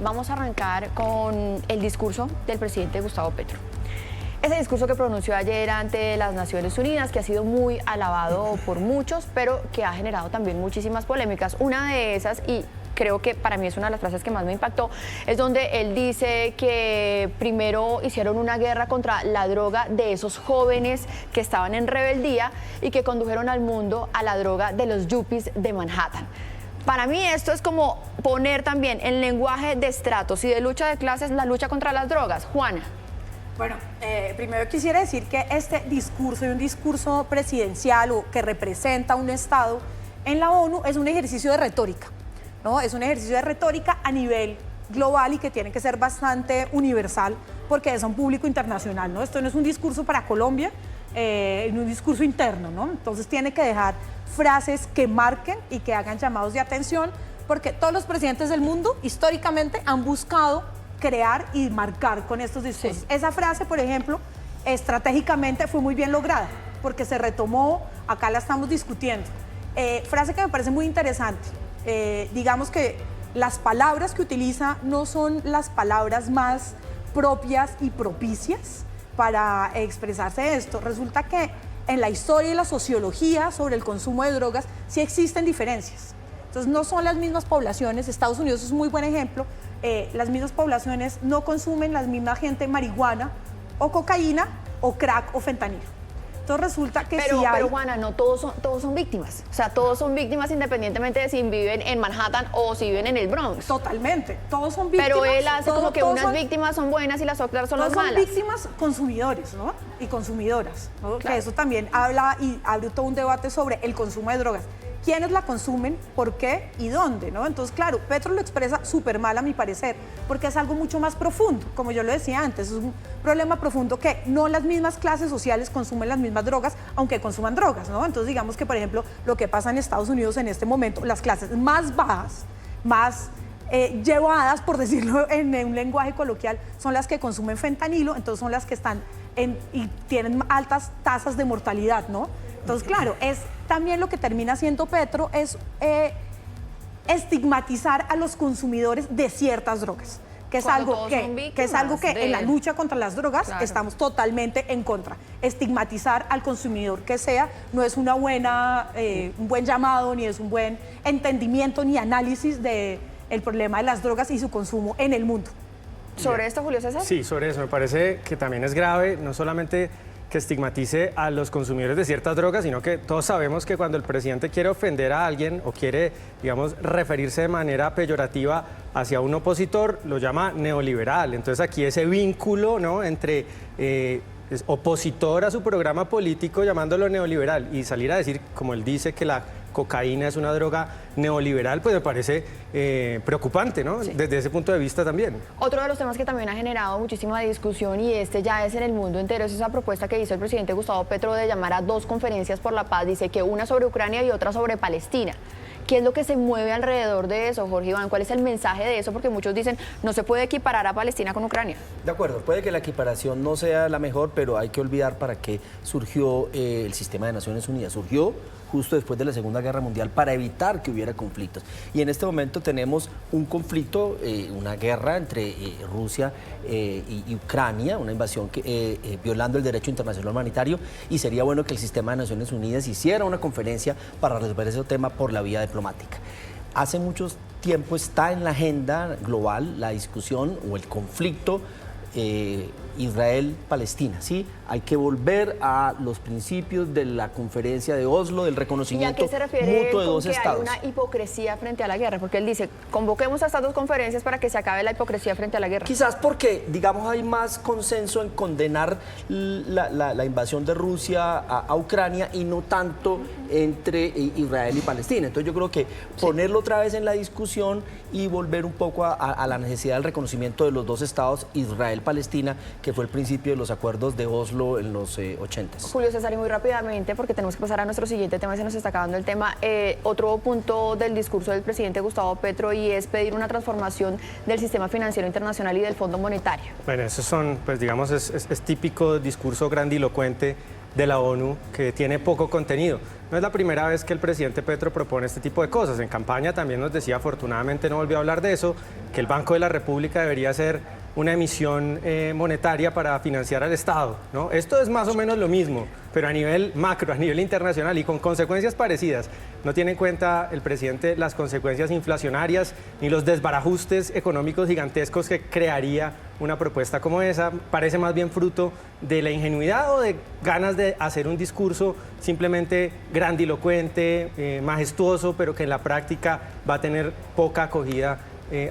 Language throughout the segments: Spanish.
vamos a arrancar con el discurso del presidente Gustavo Petro. Ese discurso que pronunció ayer ante las Naciones Unidas, que ha sido muy alabado por muchos, pero que ha generado también muchísimas polémicas. Una de esas, y creo que para mí es una de las frases que más me impactó, es donde él dice que primero hicieron una guerra contra la droga de esos jóvenes que estaban en rebeldía y que condujeron al mundo a la droga de los yuppies de Manhattan. Para mí esto es como poner también en lenguaje de estratos y de lucha de clases la lucha contra las drogas. Juana. Bueno, primero quisiera decir que este discurso y un discurso presidencial o que representa un Estado en la ONU es un ejercicio de retórica, ¿no? Es un ejercicio de retórica a nivel global y que tiene que ser bastante universal porque es a un público internacional, ¿no? Esto no es un discurso para Colombia, es un discurso interno, ¿no? Entonces tiene que dejar frases que marquen y que hagan llamados de atención porque todos los presidentes del mundo históricamente han buscado crear y marcar con estos discursos. Sí. Esa frase, por ejemplo, estratégicamente fue muy bien lograda, porque se retomó, acá la estamos discutiendo. Frase que me parece muy interesante. Digamos que las palabras que utiliza no son las palabras más propias y propicias para expresarse de esto. Resulta que en la historia y la sociología sobre el consumo de drogas sí existen diferencias. Entonces no son las mismas poblaciones, Estados Unidos es un muy buen ejemplo, las mismas poblaciones no consumen la misma gente marihuana o cocaína o crack o fentanilo. Entonces resulta que pero Juana, no todos son víctimas, o sea, todos son víctimas independientemente de si viven en Manhattan o si viven en el Bronx. Totalmente, todos son víctimas. Pero él hace como que unas víctimas son buenas y las otras son las malas. Son víctimas consumidores, ¿no? Y consumidoras, ¿no? Claro. Que eso también habla y abre todo un debate sobre el consumo de drogas. ¿Quiénes la consumen? ¿Por qué? ¿Y dónde? ¿No? Entonces, claro, Petro lo expresa súper mal a mi parecer, porque es algo mucho más profundo, como yo lo decía antes, es un problema profundo que no las mismas clases sociales consumen las mismas drogas, aunque consuman drogas, ¿no? Entonces, digamos que, por ejemplo, lo que pasa en Estados Unidos en este momento, las clases más bajas, más llevadas, por decirlo en un lenguaje coloquial, son las que consumen fentanilo, entonces son las que están y tienen altas tasas de mortalidad, ¿no? Entonces, claro, es también lo que termina haciendo Petro es estigmatizar a los consumidores de ciertas drogas, que es algo que en la lucha contra las drogas estamos totalmente en contra. Estigmatizar al consumidor que sea no es un buen llamado, ni es un buen entendimiento ni análisis del problema de las drogas y su consumo en el mundo. ¿Sobre esto, Julio César? Sí, sobre eso. Me parece que también es grave, no solamente que estigmatice a los consumidores de ciertas drogas, sino que todos sabemos que cuando el presidente quiere ofender a alguien o quiere, digamos, referirse de manera peyorativa hacia un opositor, lo llama neoliberal. Entonces aquí ese vínculo, ¿no?, entre es opositor a su programa político llamándolo neoliberal y salir a decir, como él dice, que la cocaína es una droga neoliberal, pues me parece preocupante, ¿no? Sí. Desde ese punto de vista también. Otro de los temas que también ha generado muchísima discusión, y este ya es en el mundo entero, es esa propuesta que hizo el presidente Gustavo Petro de llamar a 2 conferencias por la paz. Dice que una sobre Ucrania y otra sobre Palestina. ¿Qué es lo que se mueve alrededor de eso, Jorge Iván? ¿Cuál es el mensaje de eso? Porque muchos dicen, no se puede equiparar a Palestina con Ucrania. De acuerdo, puede que la equiparación no sea la mejor, pero hay que olvidar para qué surgió el sistema de Naciones Unidas. Surgió justo después de la Segunda Guerra Mundial para evitar que hubiera conflictos. Y en este momento tenemos un conflicto, una guerra entre Rusia y Ucrania, una invasión violando el derecho internacional humanitario, y sería bueno que el sistema de Naciones Unidas hiciera una conferencia para resolver ese tema por la vía diplomática. Hace mucho tiempo está en la agenda global la discusión o el conflicto Israel-Palestina, ¿sí? Hay que volver a los principios de la conferencia de Oslo, del reconocimiento mutuo de dos estados. Hay una hipocresía frente a la guerra, porque él dice, convoquemos a estas 2 conferencias para que se acabe la hipocresía frente a la guerra. Quizás porque, digamos, hay más consenso en condenar la invasión de Rusia a Ucrania y no tanto entre Israel y Palestina. Entonces yo creo que ponerlo otra vez en la discusión y volver un poco a la necesidad del reconocimiento de los 2 estados, Israel-Palestina, que fue el principio de los acuerdos de Oslo en los 80s. Julio César, y muy rápidamente, porque tenemos que pasar a nuestro siguiente tema y se nos está acabando el tema, otro punto del discurso del presidente Gustavo Petro, y es pedir una transformación del sistema financiero internacional y del Fondo Monetario. Bueno, esos son, pues digamos, es típico discurso grandilocuente de la ONU que tiene poco contenido. No es la primera vez que el presidente Petro propone este tipo de cosas. En campaña también nos decía, afortunadamente no volvió a hablar de eso, que el Banco de la República debería ser una emisión monetaria para financiar al Estado, ¿no? Esto es más o menos lo mismo, pero a nivel macro, a nivel internacional y con consecuencias parecidas. No tiene en cuenta el presidente las consecuencias inflacionarias ni los desbarajustes económicos gigantescos que crearía una propuesta como esa. Parece más bien fruto de la ingenuidad o de ganas de hacer un discurso simplemente grandilocuente, majestuoso, pero que en la práctica va a tener poca acogida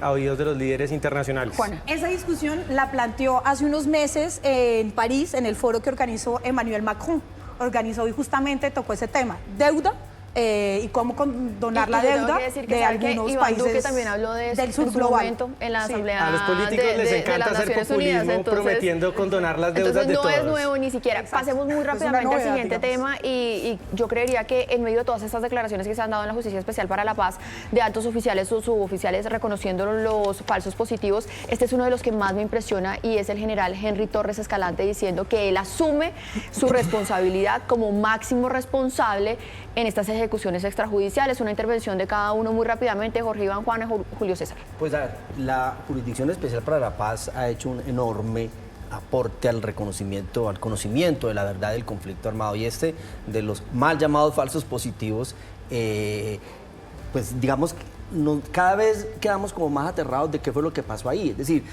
a oídos de los líderes internacionales. Juana. Esa discusión la planteó hace unos meses en París, en el foro que organizó Emmanuel Macron. Organizó y justamente tocó ese tema, deuda y cómo condonar la deuda de algunos Iván países Duque también habló de eso del sur en su global. momento en la asamblea A los políticos les de encanta las hacer Naciones populismo Unidas, prometiendo condonar las deudas entonces de no todos. es nuevo ni siquiera. Exacto. Pasemos muy Es una rápidamente novedad, al siguiente digamos. tema y yo creería que en medio de todas estas declaraciones que se han dado en la Justicia Especial para la Paz de altos oficiales o suboficiales reconociendo los falsos positivos, este es uno de los que más me impresiona y es el general Henry Torres Escalante diciendo que él asume su responsabilidad como máximo responsable en estas ejecuciones extrajudiciales. Una intervención de cada uno muy rápidamente, Jorge Iván, Juan y Julio César. Pues a ver, la Jurisdicción Especial para la Paz ha hecho un enorme aporte al reconocimiento, al conocimiento de la verdad del conflicto armado, y este de los mal llamados falsos positivos, pues digamos que cada vez quedamos como más aterrados de qué fue lo que pasó ahí. Es decir,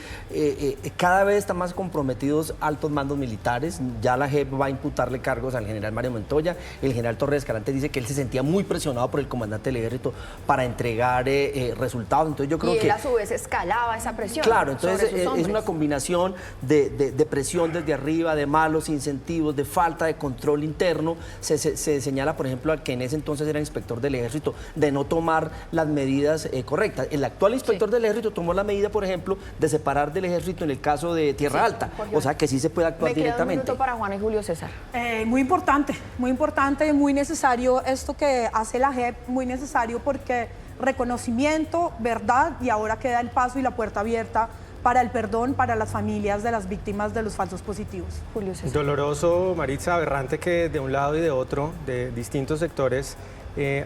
cada vez están más comprometidos altos mandos militares. Ya la JEP va a imputarle cargos al general Mario Montoya. El general Torres Escalante dice que él se sentía muy presionado por el comandante del ejército para entregar resultados. Entonces yo creo y él que a su vez escalaba esa presión. claro, entonces sobre sus es hombres. una combinación de presión desde arriba, de malos incentivos, de falta de control interno. Se señala, por ejemplo, al que en ese entonces era inspector del ejército, de no tomar las medidas correctas. El actual inspector del ejército tomó la medida, por ejemplo, de separar del ejército en el caso de Tierra Alta. Jorge. O sea que sí se puede actuar Me queda un directamente. minuto para Juan y Julio César. Muy importante y muy necesario esto que hace la JEP, muy necesario porque reconocimiento, verdad, y ahora queda el paso y la puerta abierta para el perdón para las familias de las víctimas de los falsos positivos. Julio César. Doloroso, Maritza, aberrante que de un lado y de otro, de distintos sectores,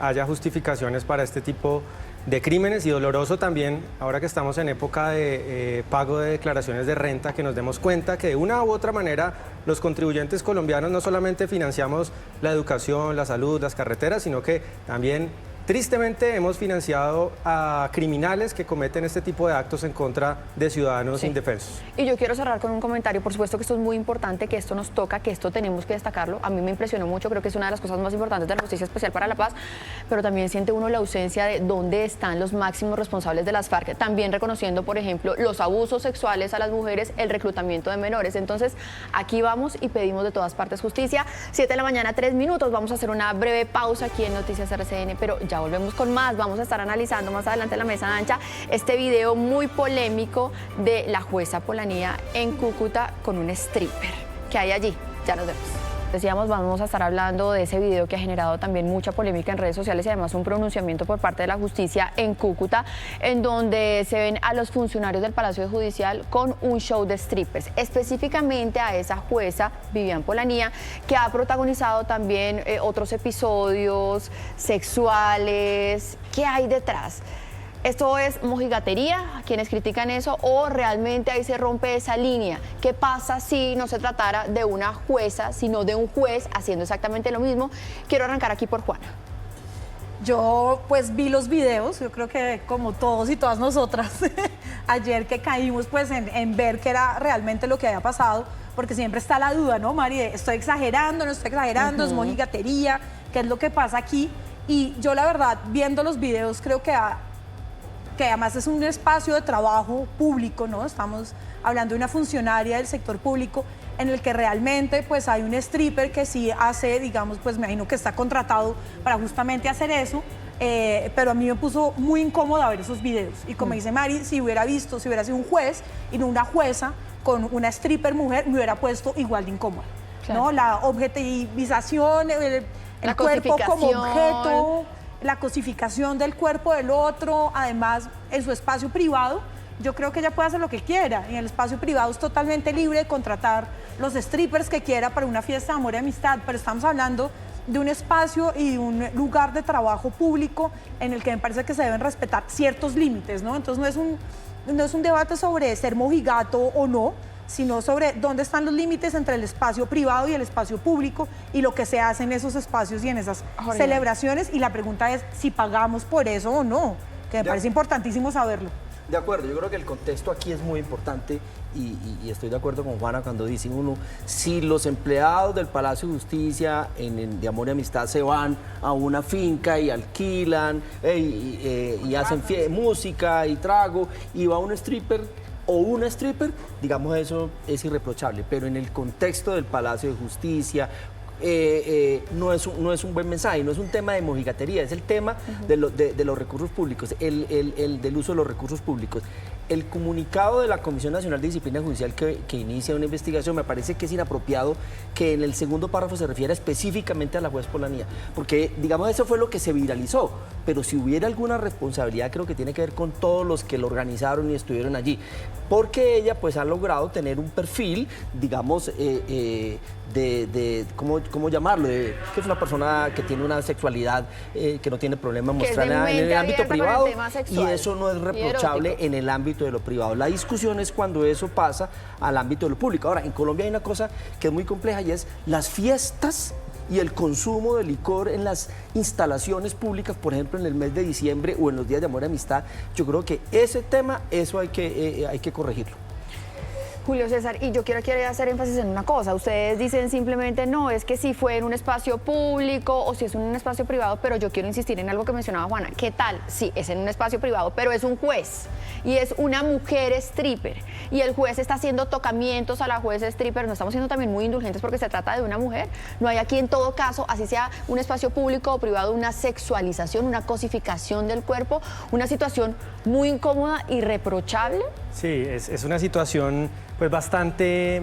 haya justificaciones para este tipo de crímenes, y doloroso también, ahora que estamos en época de pago de declaraciones de renta, que nos demos cuenta que de una u otra manera los contribuyentes colombianos no solamente financiamos la educación, la salud, las carreteras, sino que también tristemente hemos financiado a criminales que cometen este tipo de actos en contra de ciudadanos indefensos. Y yo quiero cerrar con un comentario. Por supuesto que esto es muy importante, que esto nos toca, que esto tenemos que destacarlo. A mí me impresionó mucho, creo que es una de las cosas más importantes de la Justicia Especial para la Paz, pero también siente uno la ausencia de dónde están los máximos responsables de las FARC, también reconociendo, por ejemplo, los abusos sexuales a las mujeres, el reclutamiento de menores. Entonces, aquí vamos y pedimos de todas partes justicia. 7 de la mañana, 3 minutos. Vamos a hacer una breve pausa aquí en Noticias RCN, pero ya volvemos con más. Vamos a estar analizando más adelante en la mesa ancha este video muy polémico de la jueza Polanía en Cúcuta con un stripper que hay allí. Ya nos vemos. Decíamos, vamos a estar hablando de ese video que ha generado también mucha polémica en redes sociales y además un pronunciamiento por parte de la justicia en Cúcuta, en donde se ven a los funcionarios del Palacio Judicial con un show de strippers, específicamente a esa jueza Vivian Polanía, que ha protagonizado también otros episodios sexuales. ¿Qué hay detrás? ¿Esto es mojigatería, quienes critican eso, o realmente ahí se rompe esa línea? ¿Qué pasa si no se tratara de una jueza, sino de un juez haciendo exactamente lo mismo? Quiero arrancar aquí por Juana. Yo pues vi los videos, yo creo que como todos y todas nosotras, ayer que caímos pues en ver qué era realmente lo que había pasado, porque siempre está la duda, ¿no, Mari? ¿Estoy exagerando, no estoy exagerando? ¿Es mojigatería? ¿Qué es lo que pasa aquí? Y yo la verdad, viendo los videos, creo que además es un espacio de trabajo público, ¿no? Estamos hablando de una funcionaria del sector público en el que realmente pues hay un stripper que sí hace, digamos, pues me imagino que está contratado para justamente hacer eso, pero a mí me puso muy incómoda ver esos videos. Y como dice Mari, si hubiera sido un juez y no una jueza con una stripper mujer, me hubiera puesto igual de incómoda, Claro. ¿no? La objetivización, el La cuerpo como cosificación. objeto, la cosificación del cuerpo del otro, además en su espacio privado, yo creo que ella puede hacer lo que quiera. Y en el espacio privado es totalmente libre de contratar los strippers que quiera para una fiesta de amor y amistad, pero estamos hablando de un espacio y de un lugar de trabajo público en el que me parece que se deben respetar ciertos límites, ¿no? Entonces no es un debate sobre ser mojigato o no, sino sobre dónde están los límites entre el espacio privado y el espacio público y lo que se hace en esos espacios y en esas celebraciones. Y la pregunta es si pagamos por eso o no, que me parece importantísimo saberlo. De acuerdo, yo creo que el contexto aquí es muy importante y estoy de acuerdo con Juana cuando dice uno, si los empleados del Palacio de Justicia de Amor y Amistad se van a una finca y alquilan y hacen música y trago y va un stripper o una stripper, digamos eso es irreprochable, pero en el contexto del Palacio de Justicia no es un buen mensaje, no es un tema de mojigatería, es el tema de los recursos públicos, del uso de los recursos públicos. El comunicado de la Comisión Nacional de Disciplina Judicial que inicia una investigación me parece que es inapropiado que en el segundo párrafo se refiera específicamente a la juez Polanía, porque digamos eso fue lo que se viralizó, pero si hubiera alguna responsabilidad creo que tiene que ver con todos los que lo organizaron y estuvieron allí, porque ella pues ha logrado tener un perfil, digamos, ¿cómo llamarlo? Que es una persona que tiene una sexualidad que no tiene problema en mostrarla en el ámbito privado y eso no es reprochable en el ámbito de lo privado. La discusión es cuando eso pasa al ámbito de lo público. Ahora, en Colombia hay una cosa que es muy compleja y es las fiestas y el consumo de licor en las instalaciones públicas, por ejemplo, en el mes de diciembre o en los días de amor y amistad. Yo creo que ese tema, eso hay que corregirlo. Julio César, y yo quiero hacer énfasis en una cosa. Ustedes dicen simplemente, no, es que si fue en un espacio público o si es en un espacio privado, pero yo quiero insistir en algo que mencionaba Juana. ¿Qué tal? Sí, es en un espacio privado, pero es un juez y es una mujer stripper y el juez está haciendo tocamientos a la juez stripper. No estamos siendo también muy indulgentes porque se trata de una mujer. No hay aquí en todo caso, así sea un espacio público o privado, una sexualización, una cosificación del cuerpo, una situación muy incómoda y reprochable. Sí, es una situación pues bastante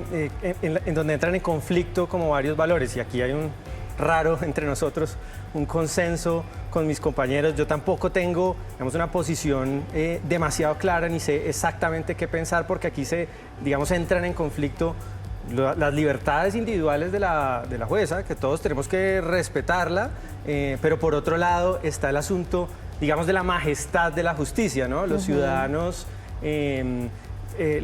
en donde entran en conflicto como varios valores y aquí hay un raro entre nosotros, un consenso con mis compañeros. Yo tampoco tengo, digamos, una posición demasiado clara ni sé exactamente qué pensar porque aquí entran en conflicto las libertades individuales de la jueza, que todos tenemos que respetarla, pero por otro lado está el asunto, digamos, de la majestad de la justicia, ¿no? Los ciudadanos...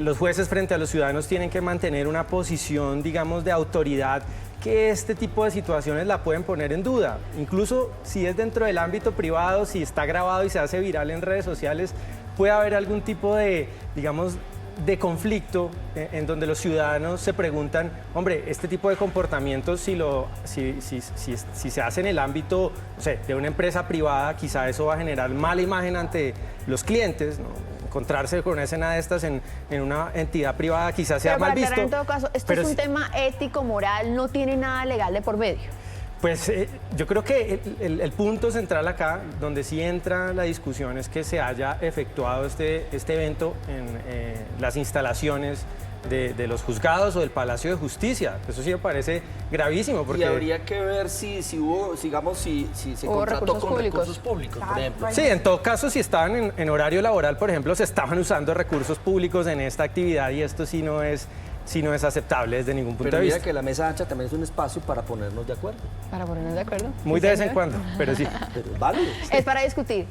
los jueces frente a los ciudadanos tienen que mantener una posición, digamos, de autoridad que este tipo de situaciones la pueden poner en duda. Incluso si es dentro del ámbito privado, si está grabado y se hace viral en redes sociales, puede haber algún tipo de, digamos, de conflicto en donde los ciudadanos se preguntan, hombre, este tipo de comportamientos si se hace en el ámbito, no sé, de una empresa privada, quizá eso va a generar mala imagen ante los clientes, ¿no? Encontrarse con una escena de estas en una entidad privada quizás sea mal visto. En todo caso, esto es un tema ético, moral, no tiene nada legal de por medio. Pues yo creo que el punto central acá, donde sí entra la discusión, es que se haya efectuado este evento en las instalaciones de los juzgados o del Palacio de Justicia. Eso sí me parece gravísimo. Porque... Y habría que ver si hubo, digamos, si se contrató con recursos públicos, por ejemplo. Sí, en todo caso, si estaban en horario laboral, por ejemplo, se estaban usando recursos públicos en esta actividad y esto sí no es aceptable desde ningún punto de vista. Pero mira que la mesa ancha también es un espacio para ponernos de acuerdo. Para ponernos de acuerdo. Muy de vez en cuando, pero sí. Pero es válido. Es para discutir,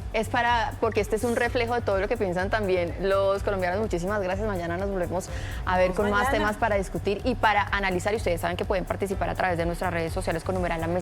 porque este es un reflejo de todo lo que piensan también los colombianos. Muchísimas gracias. Mañana nos volvemos a ver con más temas para discutir y para analizar. Y ustedes saben que pueden participar a través de nuestras redes sociales con numeral La Mesa.